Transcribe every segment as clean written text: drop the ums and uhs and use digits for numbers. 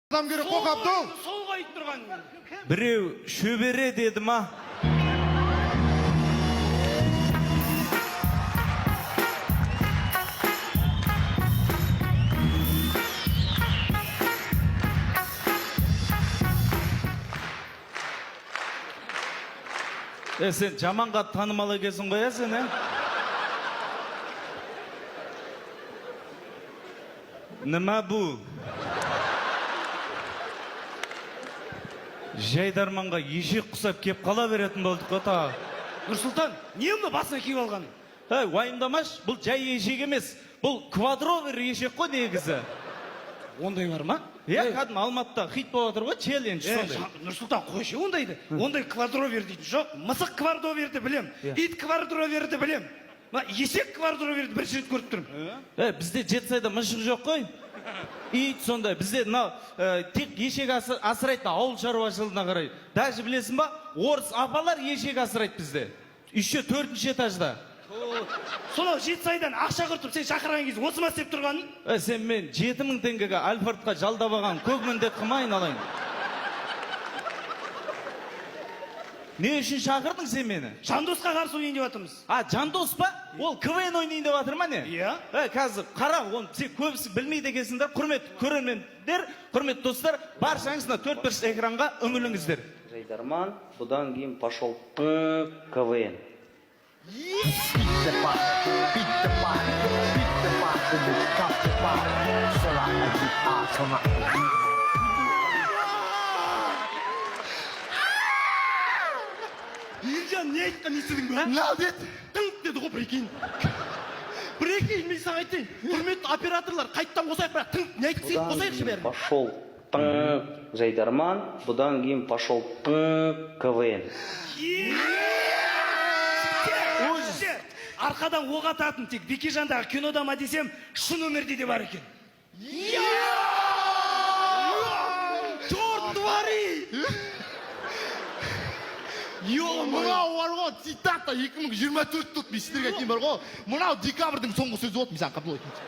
Адам керек қоқ Абдол. Солға айтып тұрған. Біреу шөбере деді ма? Сен жаманға танымал екенсің ғой, сен, Нема бұл? Жайдарманға ешек құсап кеп қала беретін болдық қота. Нұрсұлтан, не мұны басына киіп алған? Уайымдамаш, бұл жай ешек емес. Бұл квадровер ешек қой негізі. Ондай бар ма? Кәдім Алматыда хит болып отыр ғой, челлендж сондай. Нұрсұлтан, қойшы ондайды. Ондай квадровер дейді. Жоқ, мысық квадроверді білем. Ит квадроверді білем. Ешек квадроверді бірінші рет көріп тұрмын. Бізде Жетісайда мышық жоқ қой. Ит сондай. Бізде тек ешек асырайды ауыл шаруашылығына қарай. Даже білесің ба, орыс апалар ешек асырайды бізде. Еще 4-ші этажда. Сонау Жетісайдан ақша құртып, сен шақырған кезде осы ма істеп тұрғаның? Сен мен 7000 теңгеге Альфардқа жалдап алған көк міндет қылмайын алайын. Не үшін шақырдың сен мені? Жандосқа қарсы ойнайын деп жатырмыз. Жандос па? Ол КВН ойнайын деп жатыр ма не? Иә. Қазір қара, оны сен көбісі білмейді екенсіңдер. Құрметті көрермендер, құрметті достар, баршаңызға 4-1 экранға үңіліңіздер. Жайдарман, бұдан кейін пошел КВН. Елжан, не айтқан естідің бе? Нау деді? Тыңқ деді ғой прикинь. Прикинь, мен саған айтайын. Құрметті операторлар, қайттан қосайық, бірақ тыңқ не айтқысы Бұдан қосайықшы кейін бәрін. пошел Жайдарман, бұдан кейін пошел КВН. Арқадан оқ ататын тек Бекежандағы кинода ма десем, шын өмірде де бар екен. Черт твори! Мынау бар ғой, цитата 2024 тұт мистерге кейін бар ғой. Мынау декабрьдің соңғы сөзі от, мисан Қабдол айтыңыз.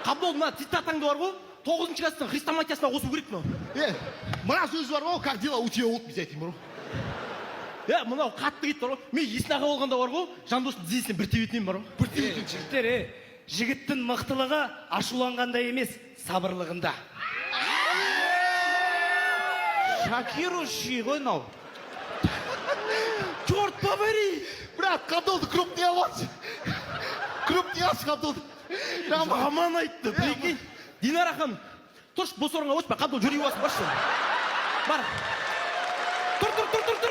Қабдол, мына цитатаңды бар ғой, 9-шы класстың хрестоматиясына қосу керек мынау. Мына сөз бар ғой, как дела у тебя от, мисан айтайын бар ғой. Мынау қатты кетті бар ғой. Мен есін аға болғанда бар ғой, Жандостың тізесінен бір тебетінен бар ғой. Бір тебетінен. Жігіттер, жігіттің мықтылығы ашуланғанда емес, сабырлығында. Шокирующий ғой мынау. Черт побери! Брат, Қабдолды крупный алшы. Крупный алшы Қабдолды. Жаман айтты, прикинь. Динара ханым, тұрш бос орынға өтпе, Қабдол жүре басын, башы. Бар. Тұр,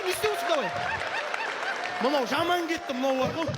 не істеп отырсың давай. Мынау жаман кетті, мынау бар ғой.